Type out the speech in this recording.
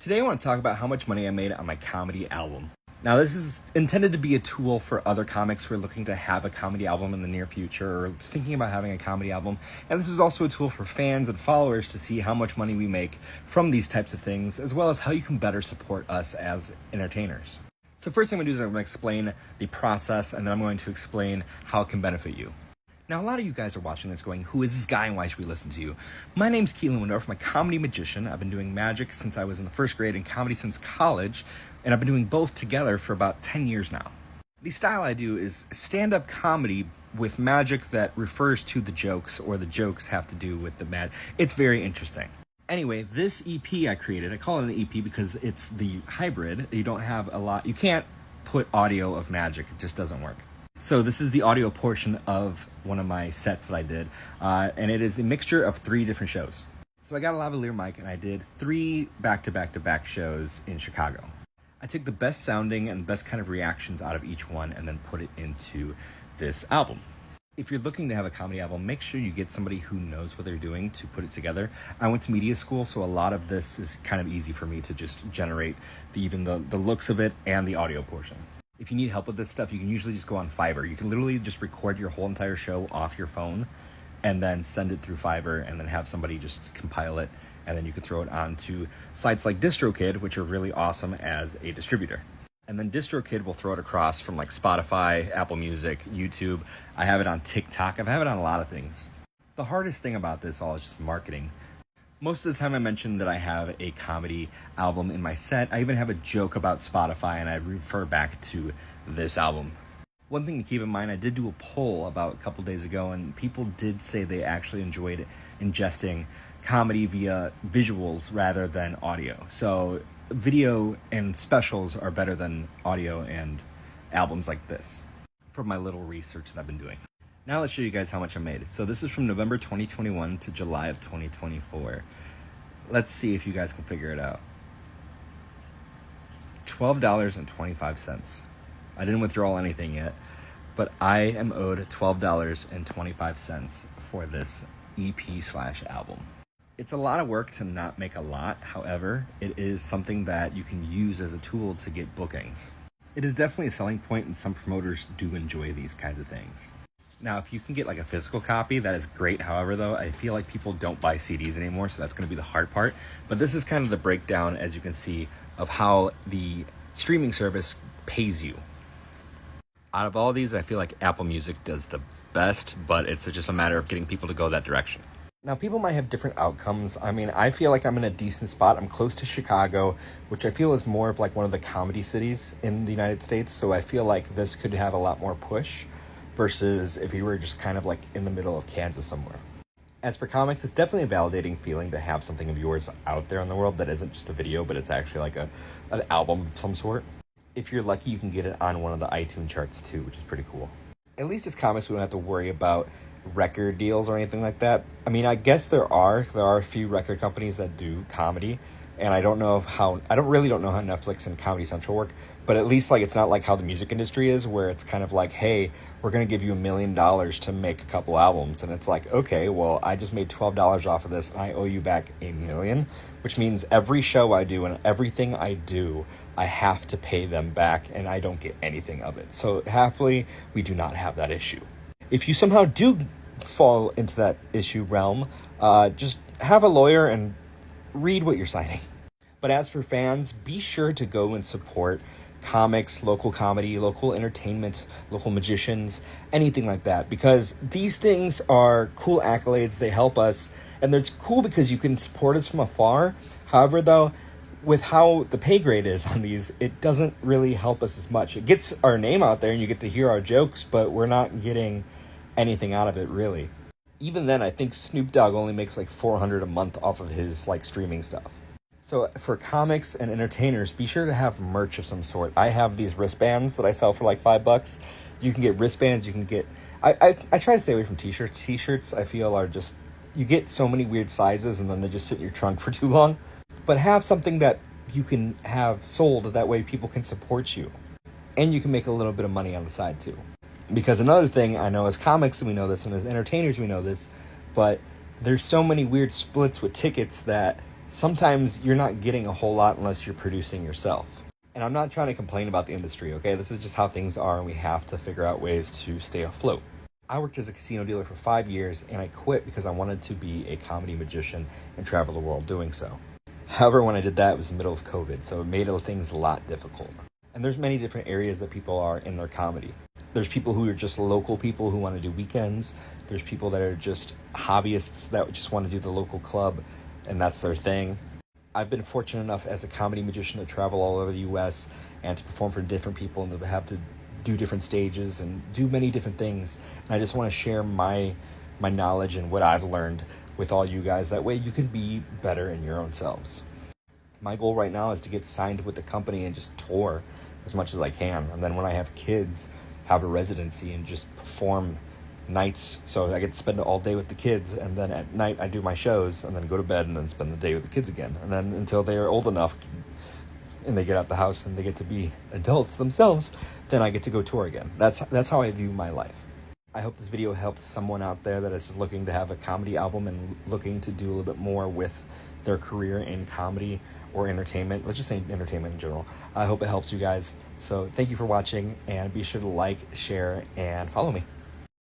Today I want to talk about how much money I made on my comedy album. Now this is intended to be a tool for other comics who are looking to have a comedy album in the near future or thinking about having a comedy album. And this is also a tool for fans and followers to see how much money we make from these types of things, as well as how you can better support us as entertainers. So first thing I'm going to do is I'm going to explain the process, and then I'm going to explain how it can benefit you. Now, a lot of you guys are watching this going, who is this guy and why should we listen to you? My name's Keelanwendorf. I'm a comedy magician. I've been doing magic since I was in the first grade and comedy since college, and I've been doing both together for about 10 years now. The style I do is stand-up comedy with magic that refers to the jokes, or the jokes have to do with the magic. It's very interesting. Anyway, this EP I created, I call it an EP because it's the hybrid. You can't put audio of magic. It just doesn't work. So this is the audio portion of one of my sets that I did, and it is a mixture of 3 different shows. So I got a lavalier mic, and I did 3 back-to-back-to-back shows in Chicago. I took the best sounding and best kind of reactions out of each one and then put it into this album. If you're looking to have a comedy album, make sure you get somebody who knows what they're doing to put it together. I went to media school, so a lot of this is kind of easy for me to just generate even the looks of it and the audio portion. If you need help with this stuff, you can usually just go on Fiverr. You can literally just record your whole entire show off your phone and then send it through Fiverr and then have somebody just compile it, and then you can throw it onto sites like DistroKid, which are really awesome as a distributor. And then DistroKid will throw it across from like Spotify, Apple Music, YouTube. I have it on TikTok. I have it on a lot of things. The hardest thing about this all is just marketing. Most of the time I mention that I have a comedy album in my set. I even have a joke about Spotify, and I refer back to this album. One thing to keep in mind, I did do a poll about a couple days ago, and people did say they actually enjoyed ingesting comedy via visuals rather than audio. So video and specials are better than audio and albums like this, from my little research that I've been doing. Now let's show you guys how much I made. So this is from November 2021 to July of 2024. Let's see if you guys can figure it out. $12.25. I didn't withdraw anything yet, but I am owed $12.25 for this EP/album. It's a lot of work to not make a lot. However, it is something that you can use as a tool to get bookings. It is definitely a selling point, and some promoters do enjoy these kinds of things. Now, if you can get like a physical copy, that is great. However, though, I feel like people don't buy CDs anymore, so that's going to be the hard part. But this is kind of the breakdown, as you can see, of how the streaming service pays you. Out of all these, I feel like Apple Music does the best, but it's just a matter of getting people to go that direction. Now, people might have different outcomes. I mean, I feel like I'm in a decent spot. I'm close to Chicago, which I feel is more of like one of the comedy cities in the United States. So I feel like this could have a lot more push versus if you were just kind of like in the middle of Kansas somewhere. As for comics, it's definitely a validating feeling to have something of yours out there in the world that isn't just a video, but it's actually like an album of some sort. If you're lucky, you can get it on one of the iTunes charts too, which is pretty cool. At least as comics, we don't have to worry about record deals or anything like that. I mean, I guess there are a few record companies that do comedy, and I don't know how Netflix and Comedy Central work, but at least like it's not like how the music industry is, where it's kind of like, hey, we're going to give you $1 million to make a couple albums, and it's like, okay, well, I just made $12 off of this, and I owe you back $1 million, which means every show I do and everything I do, I have to pay them back, and I don't get anything of it. So happily, we do not have that issue. If you somehow do fall into that issue realm, just have a lawyer and read what you're signing. But as for fans, be sure to go and support comics, local comedy, local entertainment, local magicians, anything like that, because these things are cool accolades. They help us, and it's cool because you can support us from afar. However, though, with how the pay grade is on these, it doesn't really help us as much. It gets our name out there and you get to hear our jokes, but we're not getting anything out of it, really. Even then, I think Snoop Dogg only makes like $400 a month off of his like streaming stuff. So for comics and entertainers, be sure to have merch of some sort. I have these wristbands that I sell for like $5. You can get wristbands. You can get. I try to stay away from t-shirts. T-shirts I feel are just, you get so many weird sizes and then they just sit in your trunk for too long. But have something that you can have sold. That way people can support you, and you can make a little bit of money on the side too. Because another thing I know, as comics we know this, and as entertainers we know this, but there's so many weird splits with tickets that sometimes you're not getting a whole lot unless you're producing yourself. And I'm not trying to complain about the industry, okay? This is just how things are, and we have to figure out ways to stay afloat. I worked as a casino dealer for 5 years, and I quit because I wanted to be a comedy magician and travel the world doing so. However, when I did that, it was in the middle of COVID, so it made things a lot difficult. And there's many different areas that people are in their comedy. There's people who are just local people who want to do weekends. There's people that are just hobbyists that just want to do the local club, and that's their thing. I've been fortunate enough as a comedy magician to travel all over the U.S. and to perform for different people and to have to do different stages and do many different things. And I just want to share my knowledge and what I've learned with all you guys. That way you can be better in your own selves. My goal right now is to get signed with the company and just tour as much as I can. And then when I have kids, have a residency and just perform nights. So I get to spend all day with the kids, and then at night I do my shows and then go to bed and then spend the day with the kids again. And then until they are old enough and they get out the house and they get to be adults themselves, then I get to go tour again. That's how I view my life. I hope this video helps someone out there that is looking to have a comedy album and looking to do a little bit more with their career in comedy or entertainment. Let's just say entertainment in general. I hope it helps you guys. So thank you for watching, and be sure to like, share, and follow me.